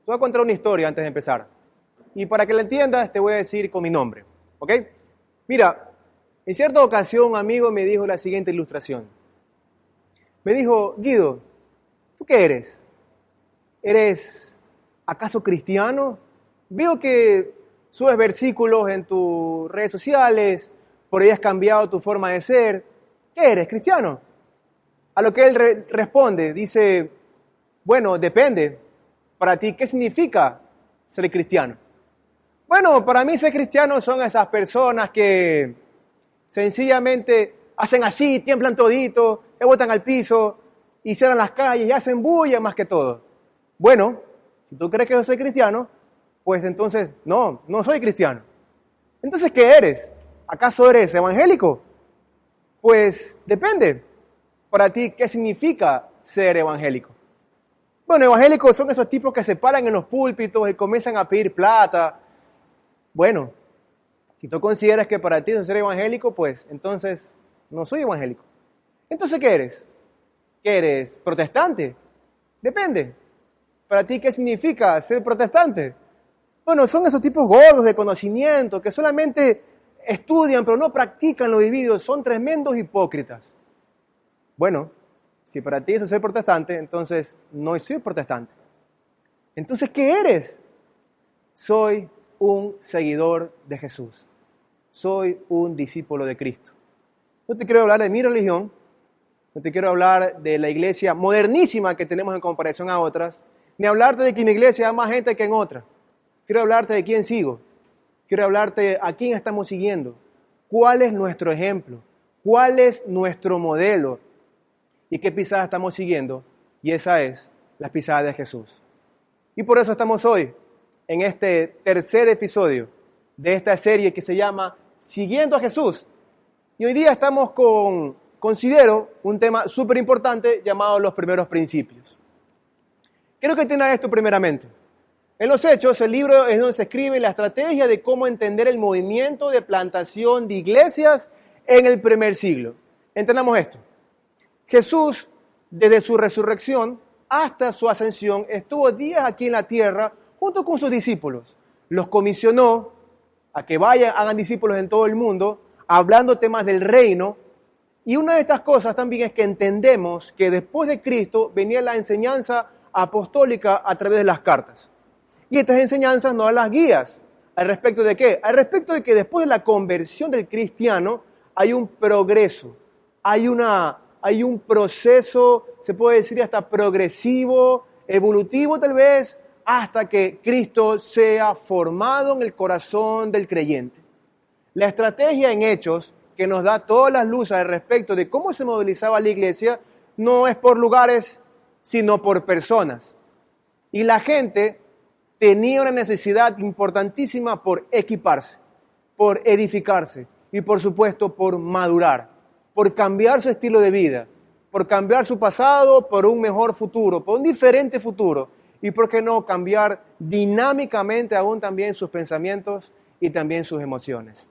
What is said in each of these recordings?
voy a contar una historia antes de empezar. Y para que la entiendas, te voy a decir con mi nombre, ¿ok? Mira, en cierta ocasión un amigo me dijo la siguiente ilustración. Me dijo, Guido, ¿tú qué eres? ¿Eres acaso cristiano? Veo que subes versículos en tus redes sociales, por ahí has cambiado tu forma de ser. ¿Qué eres, cristiano? A lo que él responde, dice, bueno, depende. Para ti, ¿qué significa ser cristiano? Bueno, para mí ser cristiano son esas personas que sencillamente hacen así, tiemblan todito, se botan al piso y cierran las calles y hacen bulla más que todo. Bueno, si tú crees que yo soy cristiano, pues entonces no soy cristiano. Entonces, ¿qué eres? ¿Acaso eres evangélico? Pues depende. Para ti, ¿qué significa ser evangélico? Bueno, evangélicos son esos tipos que se paran en los púlpitos y comienzan a pedir plata. Bueno, si tú consideras que para ti es ser evangélico, pues entonces no soy evangélico. Entonces, ¿qué eres? ¿Qué eres? ¿Protestante? Depende. ¿Para ti qué significa ser protestante? Bueno, son esos tipos gordos de conocimiento que solamente estudian pero no practican lo vivido. Son tremendos hipócritas. Bueno, si para ti eso es ser protestante, entonces no soy protestante. Entonces, ¿qué eres? Soy un seguidor de Jesús. Soy un discípulo de Cristo. No te quiero hablar de mi religión, no te quiero hablar de la iglesia modernísima que tenemos en comparación a otras, ni hablarte de que en mi iglesia hay más gente que en otra. Quiero hablarte de quién sigo. Quiero hablarte a quién estamos siguiendo. ¿Cuál es nuestro ejemplo? ¿Cuál es nuestro modelo? ¿Y qué pisadas estamos siguiendo? Y esa es la pisada de Jesús. Y por eso estamos hoy en este tercer episodio de esta serie que se llama Siguiendo a Jesús. Y hoy día estamos considero, un tema súper importante llamado los primeros principios. Quiero que entiendan esto primeramente. En los Hechos, el libro es donde se escribe la estrategia de cómo entender el movimiento de plantación de iglesias en el primer siglo. Entendamos esto. Jesús, desde su resurrección hasta su ascensión, estuvo días aquí en la tierra junto con sus discípulos. Los comisionó a que vayan, hagan discípulos en todo el mundo, hablando temas del reino. Y una de estas cosas también es que entendemos que después de Cristo venía la enseñanza apostólica a través de las cartas. Y estas enseñanzas nos dan las guías. ¿Al respecto de qué? Al respecto de que después de la conversión del cristiano hay un progreso, hay un proceso, se puede decir hasta progresivo, evolutivo tal vez, hasta que Cristo sea formado en el corazón del creyente. La estrategia en Hechos, que nos da todas las luces al respecto de cómo se movilizaba la iglesia, no es por lugares, sino por personas. Y la gente tenía una necesidad importantísima por equiparse, por edificarse y por supuesto por madurar, por cambiar su estilo de vida, por cambiar su pasado por un mejor futuro, por un diferente futuro y por qué no cambiar dinámicamente aún también sus pensamientos y también sus emociones.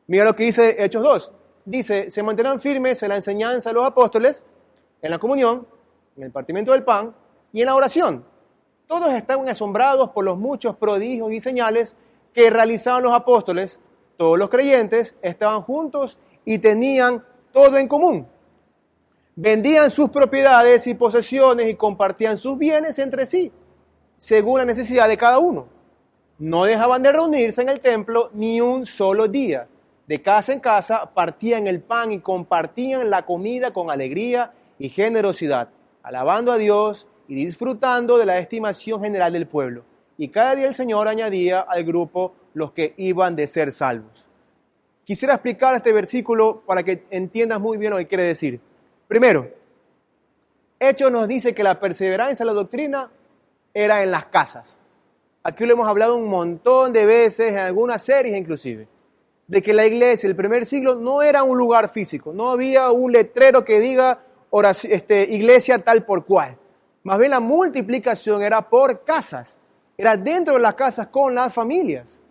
Mira lo que dice Hechos 2. Dice, se mantendrán firmes en la enseñanza de los apóstoles, en la comunión, en el partimiento del pan y en la oración. Todos estaban asombrados por los muchos prodigios y señales que realizaban los apóstoles. Todos los creyentes estaban juntos y tenían todo en común. Vendían sus propiedades y posesiones y compartían sus bienes entre sí, según la necesidad de cada uno. No dejaban de reunirse en el templo ni un solo día. De casa en casa partían el pan y compartían la comida con alegría y generosidad, alabando a Dios y disfrutando de la estimación general del pueblo. Y cada día el Señor añadía al grupo los que iban de ser salvos. Quisiera explicar este versículo para que entiendas muy bien lo que quiere decir. Primero, Hechos nos dice que la perseverancia en la doctrina era en las casas. Aquí lo hemos hablado un montón de veces, en algunas series inclusive, de que la iglesia, el primer siglo, no era un lugar físico, no había un letrero que diga iglesia tal por cual. Más bien la multiplicación era por casas, era dentro de las casas con las familias.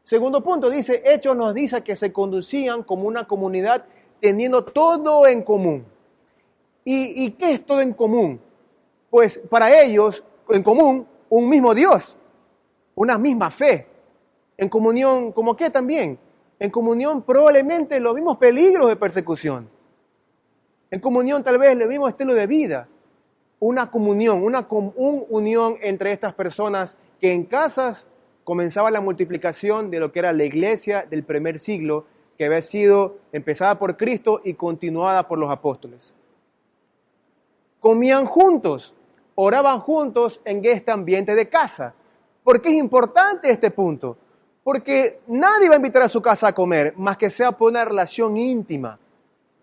Segundo punto, dice, Hechos nos dice que se conducían como una comunidad teniendo todo en común. ¿Y qué es todo en común? Pues para ellos, en común, un mismo Dios, una misma fe, en comunión, ¿como qué también? En comunión probablemente los mismos peligros de persecución, en comunión tal vez el mismo estilo de vida, una comunión, una unión entre estas personas que en casas comenzaba la multiplicación de lo que era la iglesia del primer siglo, que había sido empezada por Cristo y continuada por los apóstoles. Comían juntos, oraban juntos en este ambiente de casa. ¿Por qué es importante este punto? Porque nadie va a invitar a su casa a comer, más que sea por una relación íntima.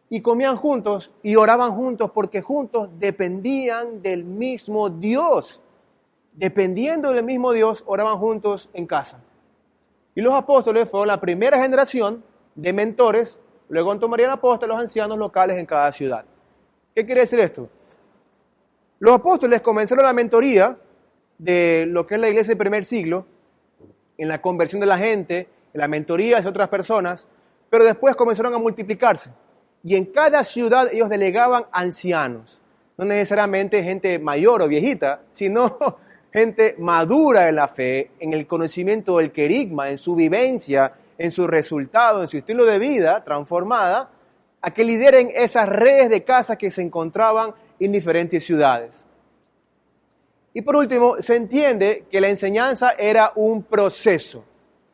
Y comían juntos y oraban juntos porque juntos dependían del mismo Dios. Dependiendo del mismo Dios, oraban juntos en casa. Y los apóstoles fueron la primera generación de mentores, luego tomarían apóstoles los ancianos locales en cada ciudad. ¿Qué quiere decir esto? Los apóstoles comenzaron la mentoría de lo que es la iglesia del primer siglo, en la conversión de la gente, en la mentoría de otras personas, pero después comenzaron a multiplicarse. Y en cada ciudad ellos delegaban ancianos, no necesariamente gente mayor o viejita, sino gente madura en la fe, en el conocimiento del querigma, en su vivencia, en su resultado, en su estilo de vida transformada, a que lideren esas redes de casas que se encontraban en diferentes ciudades. Y por último, se entiende que la enseñanza era un proceso.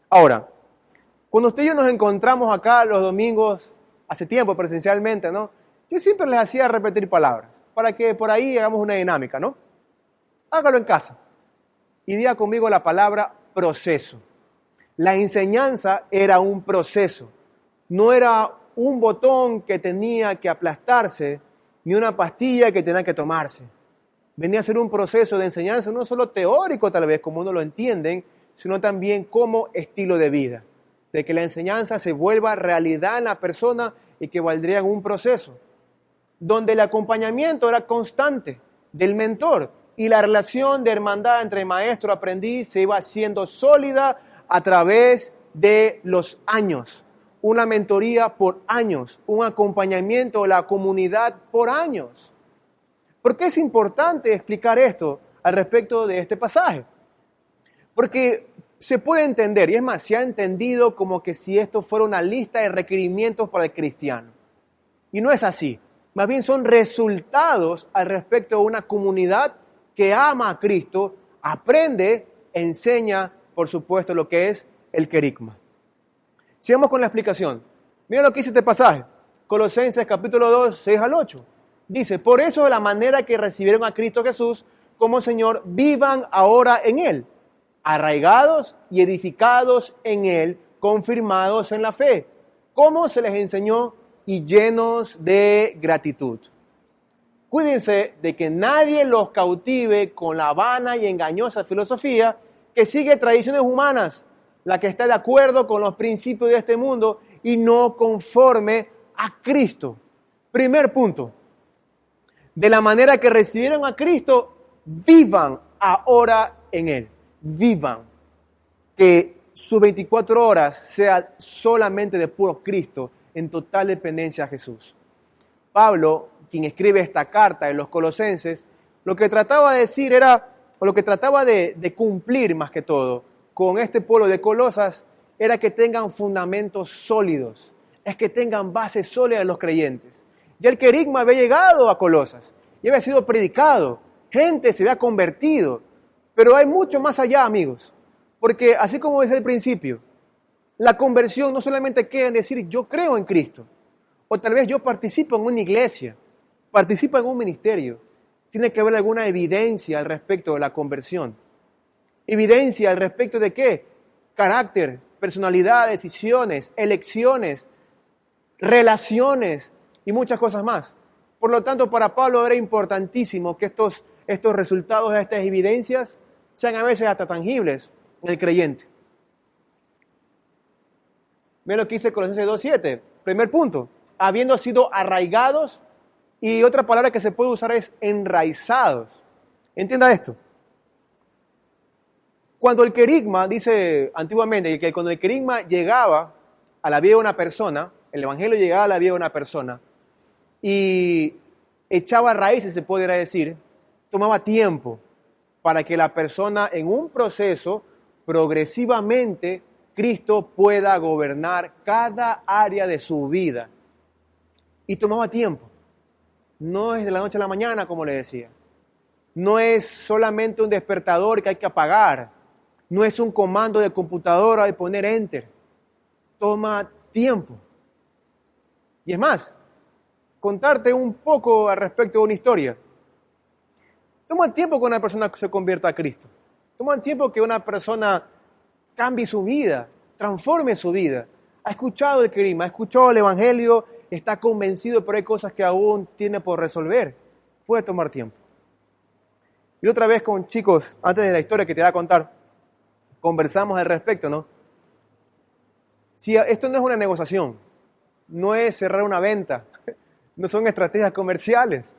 Ahora, cuando usted y yo nos encontramos acá los domingos, hace tiempo presencialmente, ¿no? Yo siempre les hacía repetir palabras, para que por ahí hagamos una dinámica, ¿no? Hágalo en casa. Y diga conmigo la palabra proceso. La enseñanza era un proceso. No era un botón que tenía que aplastarse, ni una pastilla que tenía que tomarse. Venía a ser un proceso de enseñanza no solo teórico tal vez, como uno lo entiende, sino también como estilo de vida. De que la enseñanza se vuelva realidad en la persona y que valdría en un proceso, donde el acompañamiento era constante del mentor y la relación de hermandad entre maestro y aprendiz se iba haciendo sólida a través de los años. Una mentoría por años, un acompañamiento de la comunidad por años. ¿Por qué es importante explicar esto al respecto de este pasaje? Porque se puede entender, y es más, se ha entendido como que si esto fuera una lista de requerimientos para el cristiano. Y no es así. Más bien son resultados al respecto de una comunidad que ama a Cristo, aprende, enseña, por supuesto, lo que es el querigma. Sigamos con la explicación. Mira lo que dice este pasaje. Colosenses capítulo 2, 6 al 8. Dice, por eso de la manera que recibieron a Cristo Jesús como Señor, vivan ahora en Él, arraigados y edificados en Él, confirmados en la fe, como se les enseñó y llenos de gratitud. Cuídense de que nadie los cautive con la vana y engañosa filosofía que sigue tradiciones humanas, la que está de acuerdo con los principios de este mundo y no conforme a Cristo. Primer punto. De la manera que recibieron a Cristo, vivan ahora en Él. Vivan. Que sus 24 horas sea solamente de puro Cristo, en total dependencia a Jesús. Pablo, quien escribe esta carta en los Colosenses, lo que trataba de decir era, o lo que trataba de cumplir más que todo, con este pueblo de Colosas, era que tengan fundamentos sólidos, es que tengan bases sólidas los creyentes. Ya el querigma había llegado a Colosas, y había sido predicado, gente se había convertido, pero hay mucho más allá, amigos, porque así como decía al principio, la conversión no solamente queda en decir yo creo en Cristo, o tal vez yo participo en una iglesia, participo en un ministerio, tiene que haber alguna evidencia al respecto de la conversión. ¿Evidencia al respecto de qué? Carácter, personalidad, decisiones, elecciones, relaciones y muchas cosas más. Por lo tanto, para Pablo era importantísimo que estos resultados, estas evidencias, sean a veces hasta tangibles en el creyente. Miren lo que dice Colosenses 2:7. Primer punto, habiendo sido arraigados, y otra palabra que se puede usar es enraizados. Entienda esto. Cuando el querigma, dice antiguamente, que cuando el querigma llegaba a la vida de una persona, el evangelio llegaba a la vida de una persona y echaba raíces, se podría decir, tomaba tiempo para que la persona en un proceso progresivamente Cristo pueda gobernar cada área de su vida. Y tomaba tiempo. No es de la noche a la mañana, como le decía. No es solamente un despertador que hay que apagar. No es un comando de computadora de poner enter. Toma tiempo. Y es más, contarte un poco al respecto de una historia. Toma tiempo que una persona se convierta a Cristo. Toma tiempo que una persona cambie su vida, transforme su vida. Ha escuchado el querigma, ha escuchado el evangelio, está convencido, pero hay cosas que aún tiene por resolver. Puede tomar tiempo. Y otra vez con chicos, antes de la historia que te voy a contar, conversamos al respecto, ¿no? Si esto no es una negociación, no es cerrar una venta, no son estrategias comerciales.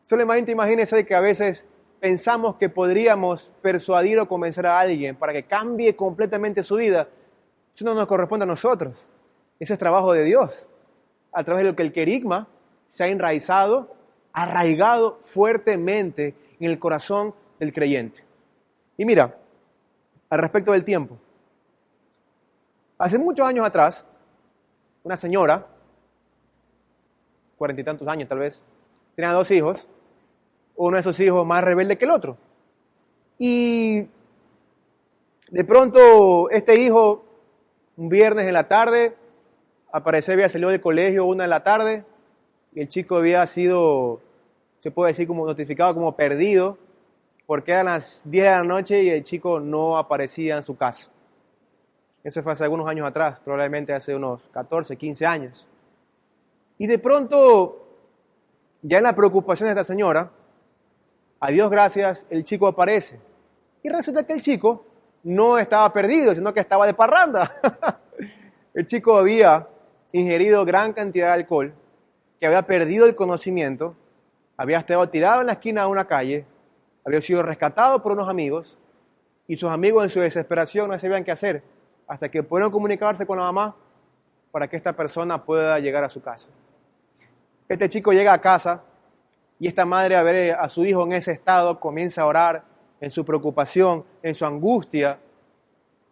Solamente imagínense que a veces pensamos que podríamos persuadir o convencer a alguien para que cambie completamente su vida. Eso no nos corresponde a nosotros. Ese es trabajo de Dios. A través de lo que el querigma se ha enraizado, arraigado fuertemente en el corazón del creyente. Y mira, al respecto del tiempo. Hace muchos años atrás, una señora, 40 y tantos años tal vez, tenía 2 hijos, uno de esos hijos más rebelde que el otro. Y de pronto este hijo, un viernes en la tarde, había salido del colegio 1 de la tarde, y el chico había sido, se puede decir, como notificado como perdido, porque eran las 10 de la noche y el chico no aparecía en su casa. Eso fue hace algunos años atrás, probablemente hace unos 14, 15 años. Y de pronto, ya en la preocupación de esta señora, a Dios gracias, el chico aparece. Y resulta que el chico no estaba perdido, sino que estaba de parranda. El chico había ingerido gran cantidad de alcohol, que había perdido el conocimiento, había estado tirado en la esquina de una calle, había sido rescatado por unos amigos, y sus amigos en su desesperación no sabían qué hacer, hasta que pudieron comunicarse con la mamá para que esta persona pueda llegar a su casa. Este chico llega a casa, y esta madre, a ver a su hijo en ese estado, comienza a orar en su preocupación, en su angustia.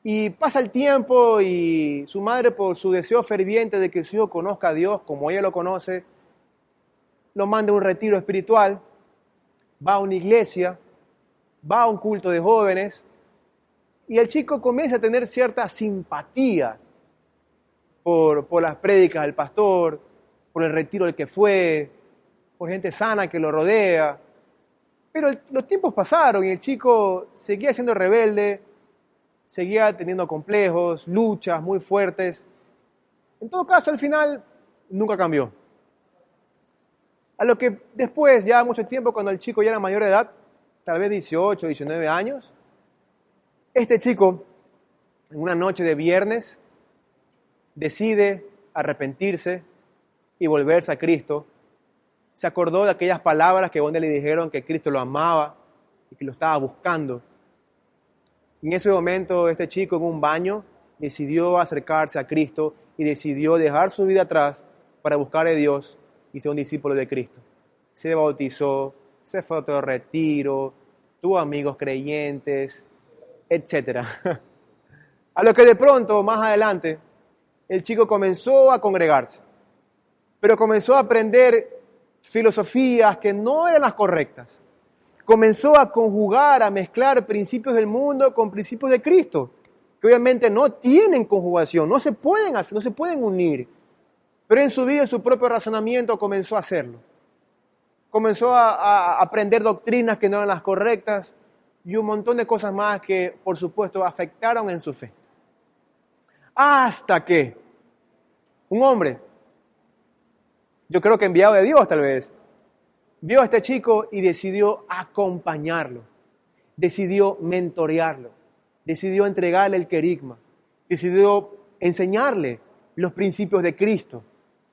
Y pasa el tiempo y su madre, por su deseo ferviente de que su hijo conozca a Dios como ella lo conoce, lo manda a un retiro espiritual, va a una iglesia, va a un culto de jóvenes, y el chico comienza a tener cierta simpatía por las prédicas del pastor, por el retiro al que fue, por gente sana que lo rodea. Pero los tiempos pasaron y el chico seguía siendo rebelde, seguía teniendo complejos, luchas muy fuertes. En todo caso, al final, nunca cambió. A lo que después, ya mucho tiempo, cuando el chico ya era mayor de edad, tal vez 18, 19 años, este chico, en una noche de viernes, decide arrepentirse y volverse a Cristo. Se acordó de aquellas palabras que donde le dijeron que Cristo lo amaba y que lo estaba buscando. En ese momento, este chico en un baño decidió acercarse a Cristo y decidió dejar su vida atrás para buscar a Dios y ser un discípulo de Cristo. Se bautizó, se fue a otro retiro, tuvo amigos creyentes, etc. A lo que de pronto, más adelante, el chico comenzó a congregarse, pero comenzó a aprender filosofías que no eran las correctas. Comenzó a conjugar, a mezclar principios del mundo con principios de Cristo, que obviamente no tienen conjugación, no se pueden hacer, no se pueden unir. Pero en su vida, en su propio razonamiento, comenzó a hacerlo. Comenzó a aprender doctrinas que no eran las correctas y un montón de cosas más que, por supuesto, afectaron en su fe. Hasta que un hombre, yo creo que enviado de Dios tal vez, vio a este chico y decidió acompañarlo, decidió mentorearlo, decidió entregarle el querigma, decidió enseñarle los principios de Cristo,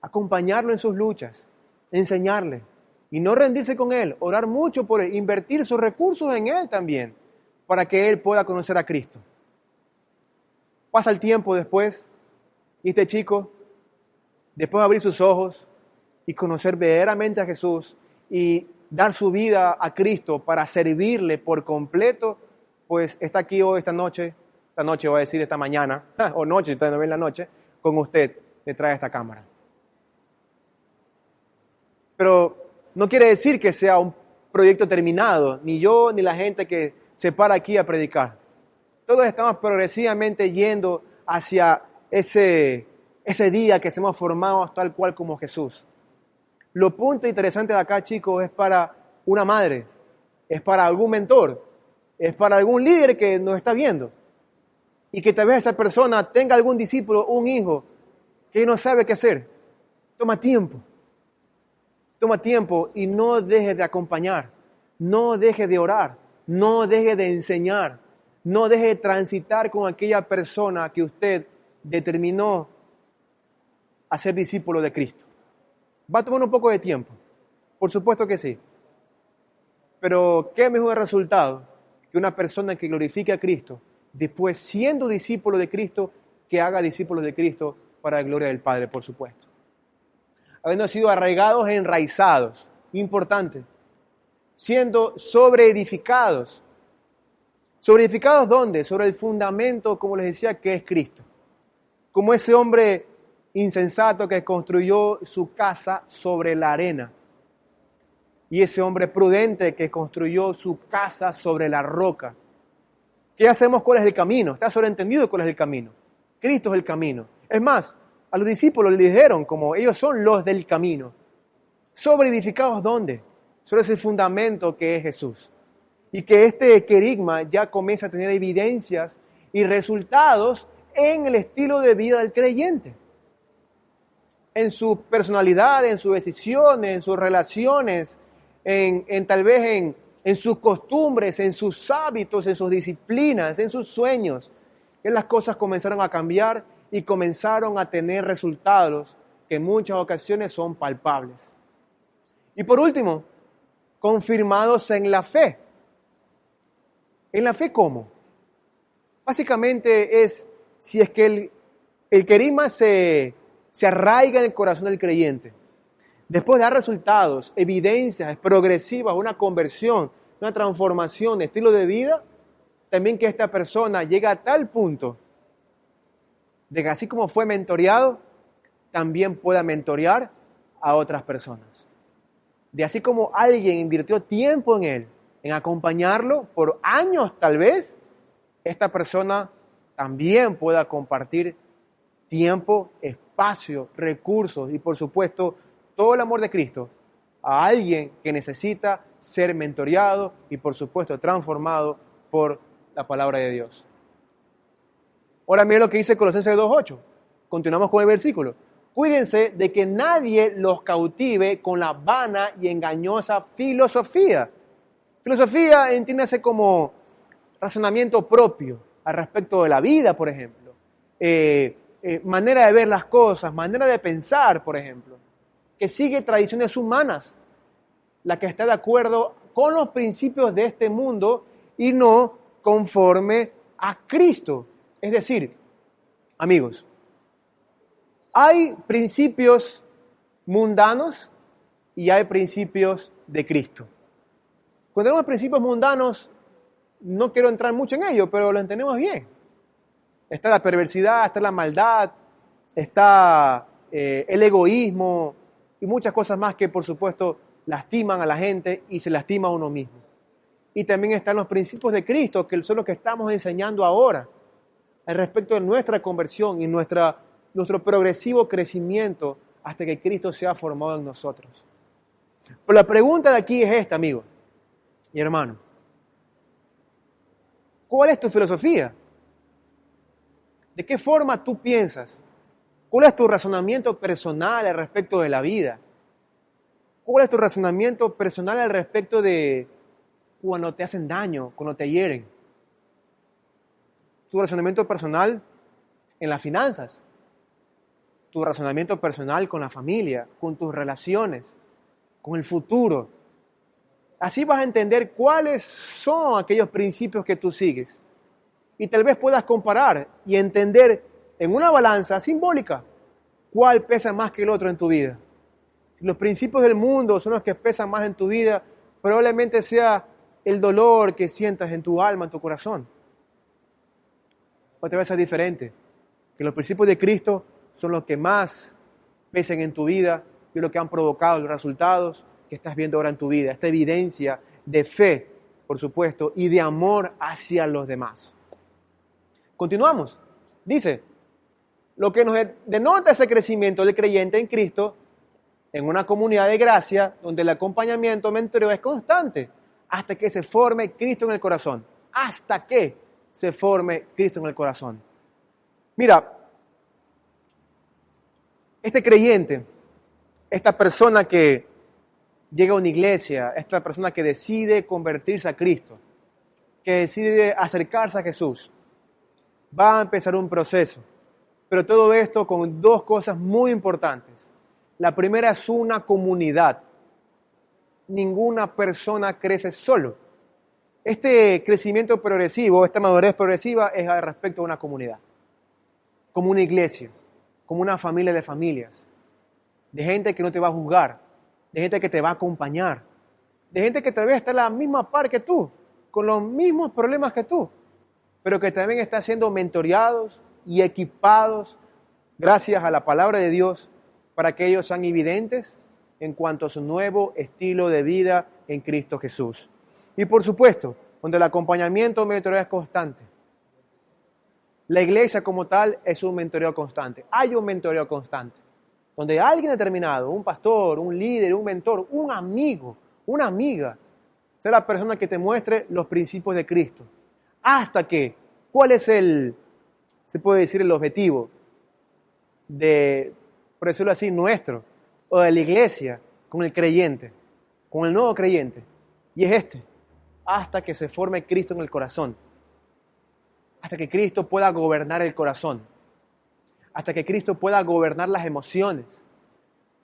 acompañarlo en sus luchas, enseñarle y no rendirse con él, orar mucho por él, invertir sus recursos en él también, para que él pueda conocer a Cristo. Pasa el tiempo después y este chico, después de abrir sus ojos y conocer verdaderamente a Jesús y dar su vida a Cristo para servirle por completo, pues está aquí hoy, esta noche voy a decir esta mañana, o noche, si ustedes no ven la noche, con usted detrás de esta cámara. Pero no quiere decir que sea un proyecto terminado, ni yo ni la gente que se para aquí a predicar. Todos estamos progresivamente yendo hacia ese día que hemos formado tal cual como Jesús. Lo punto interesante de acá, chicos, es para una madre, es para algún mentor, es para algún líder que nos está viendo. Y que tal vez esa persona tenga algún discípulo, un hijo, que no sabe qué hacer. Toma tiempo y no deje de acompañar, no deje de orar, no deje de enseñar, no deje de transitar con aquella persona que usted determinó a ser discípulo de Cristo. Va a tomar un poco de tiempo, por supuesto que sí. Pero qué mejor resultado que una persona que glorifique a Cristo, después siendo discípulo de Cristo, que haga discípulos de Cristo para la gloria del Padre, por supuesto. Habiendo sido arraigados e enraizados, importante, siendo sobreedificados. ¿Sobreedificados dónde? Sobre el fundamento, como les decía, que es Cristo. Como ese hombre insensato que construyó su casa sobre la arena. Y ese hombre prudente que construyó su casa sobre la roca. ¿Qué hacemos? ¿Cuál es el camino? Está sobreentendido cuál es el camino. Cristo es el camino. Es más, a los discípulos les dijeron como ellos son los del camino. ¿Sobreedificados dónde? Sobre ese fundamento que es Jesús. Y que este querigma ya comienza a tener evidencias y resultados en el estilo de vida del creyente. En su personalidad, en sus decisiones, en sus relaciones, tal vez en sus costumbres, en sus hábitos, en sus disciplinas, en sus sueños. Que las cosas comenzaron a cambiar y comenzaron a tener resultados que en muchas ocasiones son palpables. Y por último, confirmados en la fe. ¿En la fe cómo? Básicamente es si es que el querigma se arraiga en el corazón del creyente. Después de dar resultados, evidencias progresivas, una conversión, una transformación de estilo de vida, también que esta persona llega a tal punto de que así como fue mentoreado, también pueda mentorear a otras personas. De así como alguien invirtió tiempo en él, en acompañarlo por años tal vez, esta persona también pueda compartir tiempo, espacio, recursos y por supuesto todo el amor de Cristo a alguien que necesita ser mentoreado y por supuesto transformado por la palabra de Dios. Ahora miren lo que dice Colosenses 2:8. Continuamos con el versículo. Cuídense de que nadie los cautive con la vana y engañosa filosofía. Filosofía entiéndase como razonamiento propio al respecto de la vida, por ejemplo. Manera de ver las cosas, manera de pensar, por ejemplo. Que sigue tradiciones humanas, la que está de acuerdo con los principios de este mundo y no conforme a Cristo. Es decir, amigos, hay principios mundanos y hay principios de Cristo. Cuando tenemos principios mundanos, no quiero entrar mucho en ello, pero lo entendemos bien. Está la perversidad, está la maldad, está el egoísmo y muchas cosas más que por supuesto lastiman a la gente y se lastima a uno mismo. Y también están los principios de Cristo, que son los que estamos enseñando ahora, al respecto de nuestra conversión y nuestro progresivo crecimiento hasta que Cristo sea formado en nosotros. Pero la pregunta de aquí es esta, amigo y hermano. ¿Cuál es tu filosofía? ¿De qué forma tú piensas? ¿Cuál es tu razonamiento personal al respecto de la vida? ¿Cuál es tu razonamiento personal al respecto de cuando te hacen daño, cuando te hieren? Tu razonamiento personal en las finanzas, tu razonamiento personal con la familia, con tus relaciones, con el futuro. Así vas a entender cuáles son aquellos principios que tú sigues. Y tal vez puedas comparar y entender en una balanza simbólica cuál pesa más que el otro en tu vida. Si los principios del mundo son los que pesan más en tu vida, probablemente sea el dolor que sientas en tu alma, en tu corazón. Otra vez es diferente, que los principios de Cristo son los que más pesen en tu vida y lo que han provocado los resultados que estás viendo ahora en tu vida. Esta evidencia de fe, por supuesto, y de amor hacia los demás. Continuamos. Dice, lo que nos denota ese crecimiento del creyente en Cristo en una comunidad de gracia donde el acompañamiento mentoreo es constante hasta que se forme Cristo en el corazón. Hasta que se forme Cristo en el corazón. Mira, este creyente, esta persona que llega a una iglesia, esta persona que decide convertirse a Cristo, que decide acercarse a Jesús, va a empezar un proceso. Pero todo esto con dos cosas muy importantes. La primera es una comunidad. Ninguna persona crece solo. Este crecimiento progresivo, esta madurez progresiva es al respecto de una comunidad. Como una iglesia, como una familia de familias, de gente que no te va a juzgar, de gente que te va a acompañar, de gente que tal vez está a la misma par que tú, con los mismos problemas que tú, pero que también está siendo mentoreados y equipados gracias a la palabra de Dios para que ellos sean evidentes en cuanto a su nuevo estilo de vida en Cristo Jesús. Y por supuesto, donde el acompañamiento mentoreo es constante. La iglesia como tal es un mentoreo constante. Hay un mentoreo constante. Donde alguien determinado, un pastor, un líder, un mentor, un amigo, una amiga, sea la persona que te muestre los principios de Cristo. Hasta que, ¿cuál es se puede decir, el objetivo de, por decirlo así, nuestro, o de la iglesia, con el creyente, con el nuevo creyente? Y es hasta que se forme Cristo en el corazón, hasta que Cristo pueda gobernar el corazón, hasta que Cristo pueda gobernar las emociones,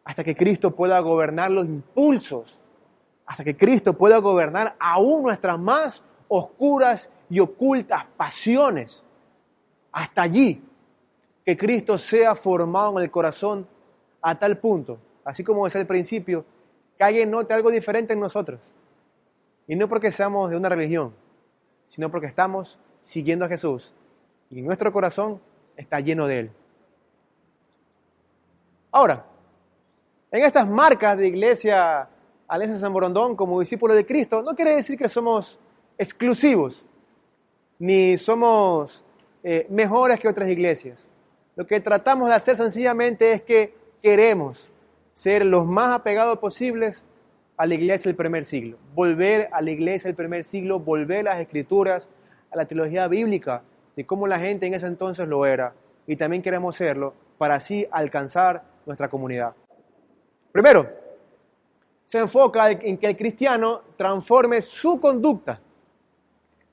hasta que Cristo pueda gobernar los impulsos, hasta que Cristo pueda gobernar aún nuestras más oscuras y ocultas pasiones. Hasta allí, que Cristo sea formado en el corazón a tal punto, así como decía al principio, que alguien note algo diferente en nosotros. Y no porque seamos de una religión, sino porque estamos siguiendo a Jesús y nuestro corazón está lleno de Él. Ahora, en estas marcas de Iglesia Alianza San Borondón como discípulos de Cristo, no quiere decir que somos exclusivos, ni somos mejores que otras iglesias. Lo que tratamos de hacer sencillamente es que queremos ser los más apegados posibles a la iglesia del primer siglo, volver a la iglesia del primer siglo, volver a las escrituras, a la teología bíblica, de cómo la gente en ese entonces lo era, y también queremos serlo para así alcanzar nuestra comunidad. Primero, se enfoca en que el cristiano transforme su conducta.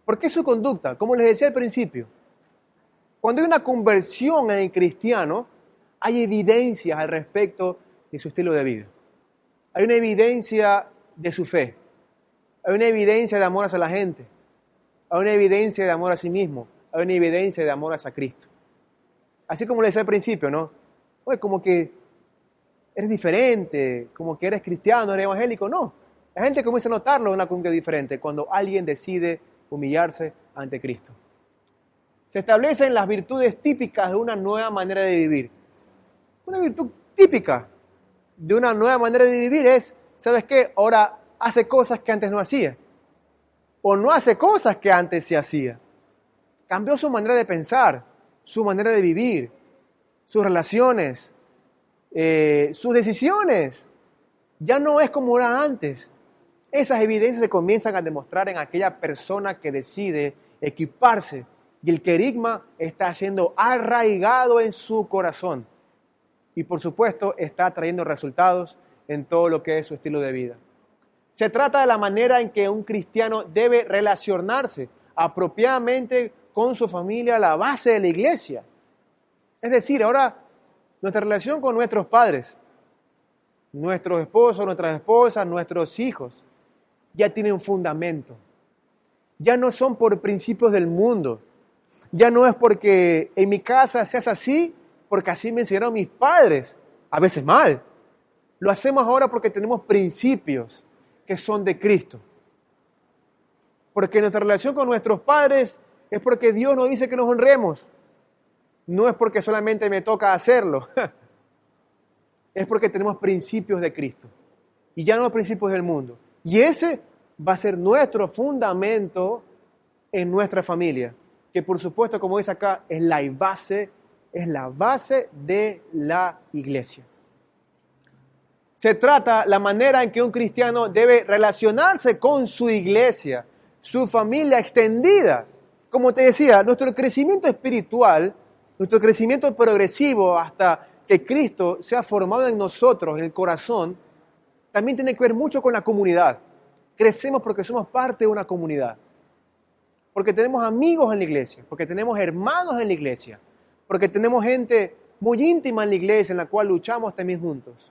¿Por qué su conducta? Como les decía al principio, cuando hay una conversión en el cristiano, hay evidencias al respecto de su estilo de vida. Hay una evidencia de su fe. Hay una evidencia de amor hacia la gente. Hay una evidencia de amor a sí mismo. Hay una evidencia de amor hacia Cristo. Así como les decía al principio, ¿no? Oye, como que eres diferente, como que eres cristiano, eres evangélico. No, la gente comienza a notarlo en una conducta diferente cuando alguien decide humillarse ante Cristo. Se establecen las virtudes típicas de una nueva manera de vivir. Una virtud típica de una nueva manera de vivir es, ¿sabes qué? Ahora hace cosas que antes no hacía. O no hace cosas que antes se hacía. Cambió su manera de pensar, su manera de vivir, sus relaciones, sus decisiones. Ya no es como era antes. Esas evidencias se comienzan a demostrar en aquella persona que decide equiparse y el querigma está siendo arraigado en su corazón. Y por supuesto está trayendo resultados en todo lo que es su estilo de vida. Se trata de la manera en que un cristiano debe relacionarse apropiadamente con su familia, la base de la iglesia. Es decir, ahora nuestra relación con nuestros padres, nuestros esposos, nuestras esposas, nuestros hijos, ya tiene un fundamento. Ya no son por principios del mundo. Ya no es porque en mi casa se hace así, porque así me enseñaron mis padres, a veces mal. Lo hacemos ahora porque tenemos principios que son de Cristo. Porque nuestra relación con nuestros padres es porque Dios nos dice que nos honremos. No es porque solamente me toca hacerlo. Es porque tenemos principios de Cristo. Y ya no principios del mundo. Y ese va a ser nuestro fundamento en nuestra familia. Que por supuesto, como dice acá, es la base de la iglesia. Se trata la manera en que un cristiano debe relacionarse con su iglesia, su familia extendida. Como te decía, nuestro crecimiento espiritual, nuestro crecimiento progresivo hasta que Cristo sea formado en nosotros, en el corazón, también tiene que ver mucho con la comunidad. Crecemos porque somos parte de una comunidad. Porque tenemos amigos en la iglesia, porque tenemos hermanos en la iglesia, porque tenemos gente muy íntima en la iglesia en la cual luchamos también juntos.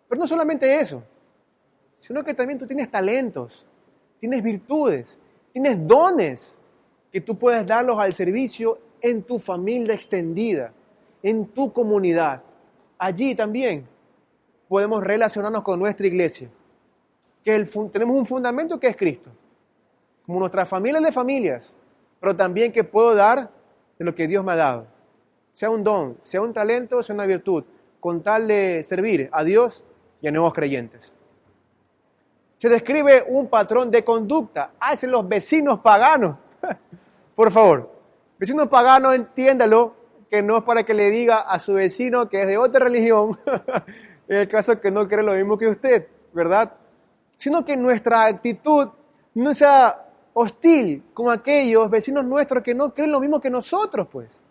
Pero no solamente eso, sino que también tú tienes talentos, tienes virtudes, tienes dones que tú puedes darlos al servicio en tu familia extendida, en tu comunidad. Allí también podemos relacionarnos con nuestra iglesia, que tenemos un fundamento que es Cristo, como nuestra familia de familias, pero también que puedo dar de lo que Dios me ha dado, sea un don, sea un talento, sea una virtud, con tal de servir a Dios y a nuevos creyentes. Se describe un patrón de conducta hacia los vecinos paganos. Por favor, vecinos paganos, entiéndalo, que no es para que le diga a su vecino que es de otra religión, en el caso que no cree lo mismo que usted, ¿verdad? Sino que nuestra actitud no sea hostil con aquellos vecinos nuestros que no creen lo mismo que nosotros, pues.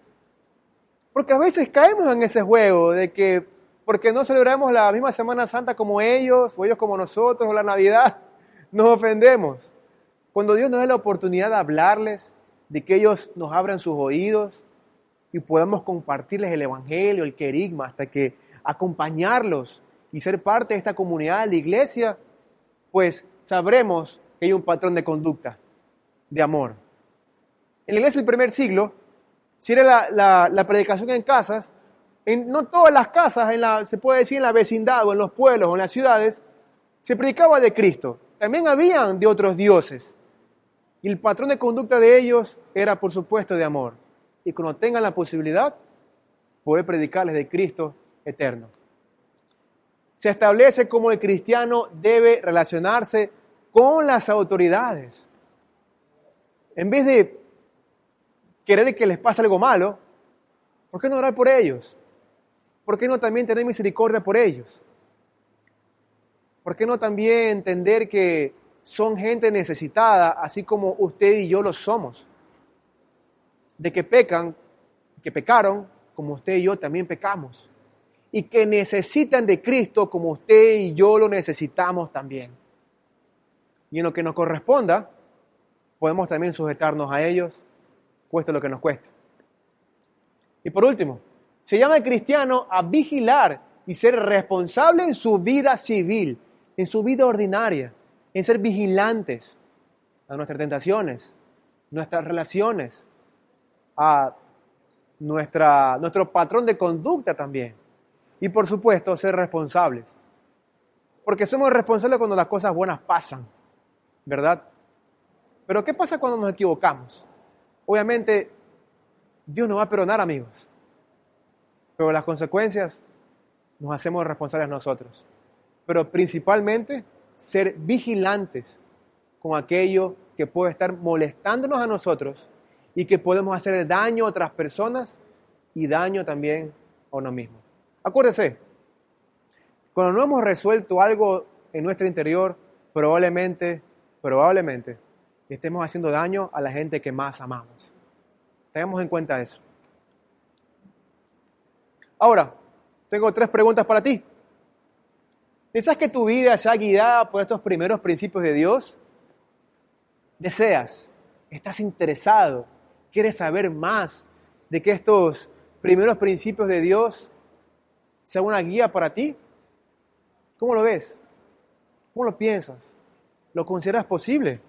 Porque a veces caemos en ese juego de que porque no celebramos la misma Semana Santa como ellos, o ellos como nosotros, o la Navidad, nos ofendemos. Cuando Dios nos da la oportunidad de hablarles, de que ellos nos abran sus oídos y podamos compartirles el Evangelio, el querigma, hasta que acompañarlos y ser parte de esta comunidad, de la iglesia, pues sabremos que hay un patrón de conducta, de amor. En la iglesia del primer siglo, si era la predicación en casas, no todas las casas, se puede decir en la vecindad o en los pueblos o en las ciudades, se predicaba de Cristo. También habían de otros dioses. Y el patrón de conducta de ellos era, por supuesto, de amor. Y cuando tengan la posibilidad, poder predicarles de Cristo eterno. Se establece cómo el cristiano debe relacionarse con las autoridades. En vez de querer que les pase algo malo, ¿por qué no orar por ellos? ¿Por qué no también tener misericordia por ellos? ¿Por qué no también entender que son gente necesitada, así como usted y yo lo somos? De que pecan, que pecaron, como usted y yo también pecamos. Y que necesitan de Cristo como usted y yo lo necesitamos también. Y en lo que nos corresponda, podemos también sujetarnos a ellos, cueste lo que nos cueste. Y por último, se llama al cristiano a vigilar y ser responsable en su vida civil, en su vida ordinaria, en ser vigilantes a nuestras tentaciones, nuestras relaciones, a nuestro patrón de conducta también. Y por supuesto, ser responsables. Porque somos responsables cuando las cosas buenas pasan, ¿verdad? Pero ¿qué pasa cuando nos equivocamos? Obviamente, Dios nos va a perdonar, amigos. Pero las consecuencias nos hacemos responsables nosotros. Pero principalmente ser vigilantes con aquello que puede estar molestándonos a nosotros y que podemos hacer daño a otras personas y daño también a uno mismo. Acuérdese, cuando no hemos resuelto algo en nuestro interior, probablemente estemos haciendo daño a la gente que más amamos. Tengamos en cuenta eso. Ahora, tengo 3 preguntas para ti. ¿Deseas que tu vida sea guiada por estos primeros principios de Dios? ¿Deseas? ¿Estás interesado? ¿Quieres saber más de que estos primeros principios de Dios sean una guía para ti? ¿Cómo lo ves? ¿Cómo lo piensas? ¿Lo consideras posible?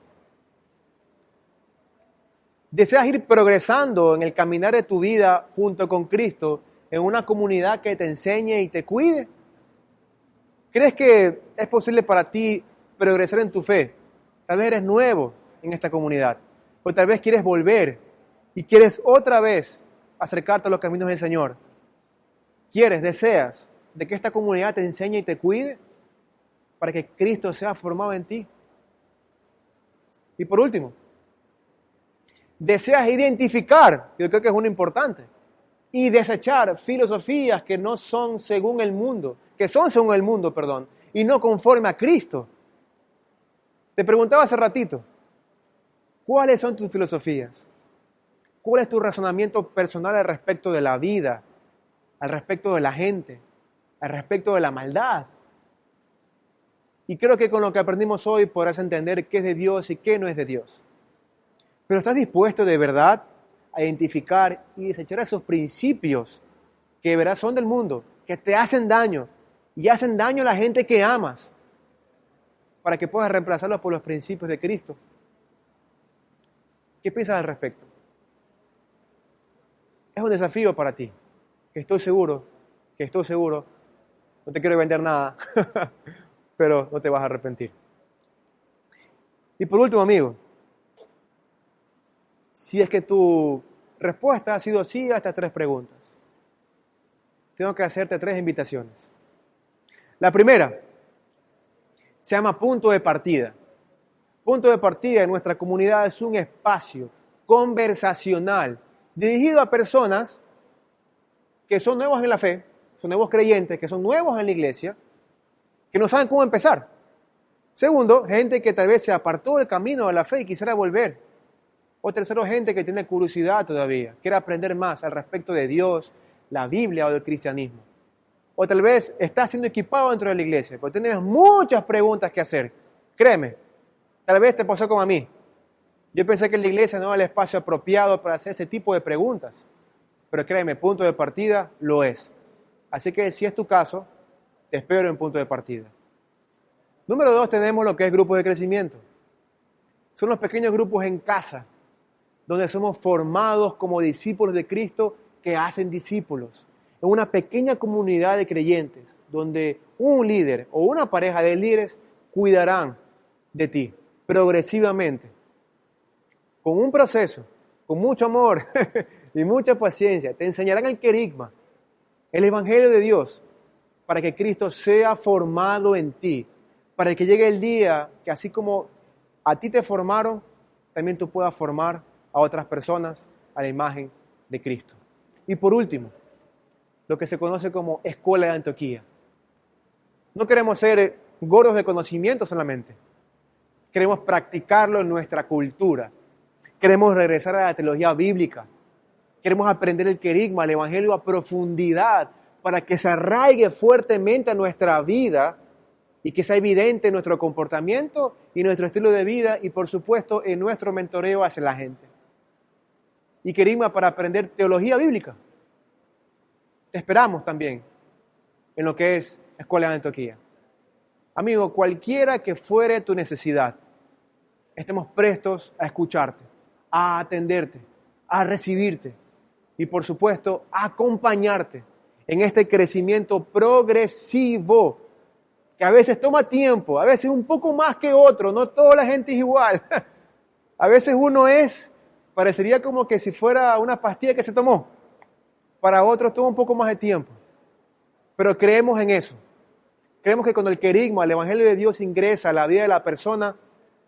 ¿Deseas ir progresando en el caminar de tu vida junto con Cristo en una comunidad que te enseñe y te cuide? ¿Crees que es posible para ti progresar en tu fe. Tal vez eres nuevo en esta comunidad. O tal vez quieres volver y quieres otra vez acercarte a los caminos del Señor. Deseas de que esta comunidad te enseñe y te cuide para que Cristo sea formado en ti. Y por último, deseas identificar, yo creo que es uno importante, y desechar filosofías que no son según el mundo, y no conforme a Cristo. Te preguntaba hace ratito, ¿cuáles son tus filosofías? ¿Cuál es tu razonamiento personal al respecto de la vida, al respecto de la gente, al respecto de la maldad? Y creo que con lo que aprendimos hoy podrás entender qué es de Dios y qué no es de Dios. Pero ¿estás dispuesto de verdad a identificar y desechar esos principios que de verdad son del mundo, que te hacen daño y hacen daño a la gente que amas, para que puedas reemplazarlos por los principios de Cristo? ¿Qué piensas al respecto? Es un desafío para ti, que estoy seguro, no te quiero vender nada, pero no te vas a arrepentir. Y por último, amigo, si es que tu respuesta ha sido sí a estas 3 preguntas, tengo que hacerte 3 invitaciones. La primera se llama punto de partida. Punto de partida en nuestra comunidad es un espacio conversacional dirigido a personas que son nuevos en la fe, son nuevos creyentes, que son nuevos en la iglesia, que no saben cómo empezar. Segundo, gente que tal vez se apartó del camino de la fe y quisiera volver. O tercero, gente que tiene curiosidad todavía, quiere aprender más al respecto de Dios, la Biblia o del cristianismo. O tal vez estás siendo equipado dentro de la iglesia, pero tienes muchas preguntas que hacer. Créeme, tal vez te pasó como a mí. Yo pensé que la iglesia no era el espacio apropiado para hacer ese tipo de preguntas. Pero créeme, punto de partida lo es. Así que si es tu caso, te espero en punto de partida. Número 2, tenemos lo que es grupos de crecimiento. Son los pequeños grupos en casa, donde somos formados como discípulos de Cristo que hacen discípulos. En una pequeña comunidad de creyentes, donde un líder o una pareja de líderes cuidarán de ti progresivamente, con un proceso, con mucho amor y mucha paciencia. Te enseñarán el querigma, el Evangelio de Dios, para que Cristo sea formado en ti, para que llegue el día que así como a ti te formaron, también tú puedas formar a otras personas a la imagen de Cristo. Y por último, lo que se conoce como Escuela de Antioquía. No queremos ser gordos de conocimiento solamente, queremos practicarlo en nuestra cultura, queremos regresar a la teología bíblica, queremos aprender el querigma, el Evangelio a profundidad, para que se arraigue fuertemente a nuestra vida y que sea evidente en nuestro comportamiento y nuestro estilo de vida y por supuesto en nuestro mentoreo hacia la gente. Y querigma para aprender teología bíblica. Te esperamos también en lo que es Escuela de Antioquía. Amigo, cualquiera que fuere tu necesidad, estemos prestos a escucharte, a atenderte, a recibirte y por supuesto a acompañarte en este crecimiento progresivo que a veces toma tiempo, a veces un poco más que otro, no toda la gente es igual. A veces uno parecería como que si fuera una pastilla que se tomó. Para otros toma un poco más de tiempo. Pero creemos en eso. Creemos que cuando el querigma, el Evangelio de Dios ingresa a la vida de la persona,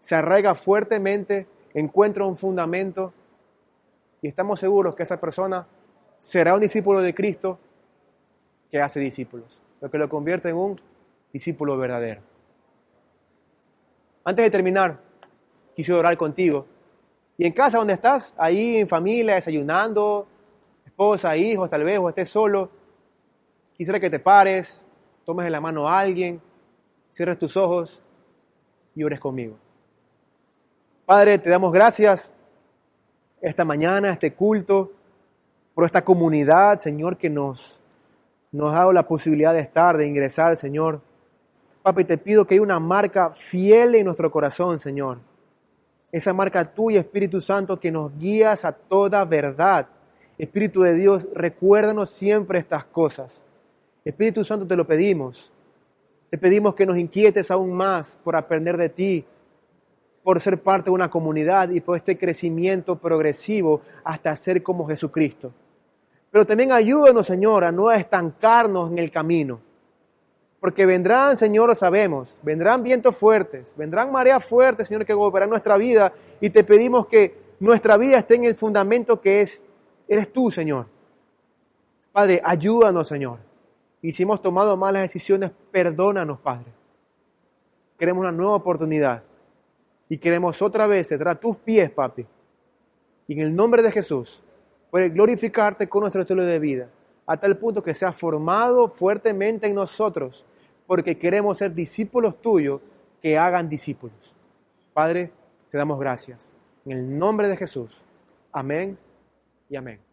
se arraiga fuertemente, encuentra un fundamento y estamos seguros que esa persona será un discípulo de Cristo que hace discípulos, lo que lo convierte en un discípulo verdadero. Antes de terminar, quisiera orar contigo. Y en casa donde estás, ahí en familia, desayunando, esposa, hijos, tal vez, o estés solo, quisiera que te pares, tomes en la mano a alguien, cierres tus ojos y ores conmigo. Padre, te damos gracias esta mañana, este culto, por esta comunidad, Señor, que nos ha dado la posibilidad de estar, de ingresar, Señor. Papi, te pido que haya una marca fiel en nuestro corazón, Señor. Esa marca tuya, Espíritu Santo, que nos guías a toda verdad. Espíritu de Dios, recuérdanos siempre estas cosas. Espíritu Santo, te lo pedimos. Te pedimos que nos inquietes aún más por aprender de ti, por ser parte de una comunidad y por este crecimiento progresivo hasta ser como Jesucristo. Pero también ayúdanos, Señor, a no estancarnos en el camino. Porque vendrán, Señor, lo sabemos, vendrán vientos fuertes, vendrán mareas fuertes, Señor, que golpearán nuestra vida. Y te pedimos que nuestra vida esté en el fundamento que eres tú, Señor. Padre, ayúdanos, Señor. Y si hemos tomado malas decisiones, perdónanos, Padre. Queremos una nueva oportunidad. Y queremos otra vez entrar a tus pies, papi. Y en el nombre de Jesús, poder glorificarte con nuestro estilo de vida, a tal punto que sea formado fuertemente en nosotros, porque queremos ser discípulos tuyos que hagan discípulos. Padre, te damos gracias. En el nombre de Jesús. Amén y amén.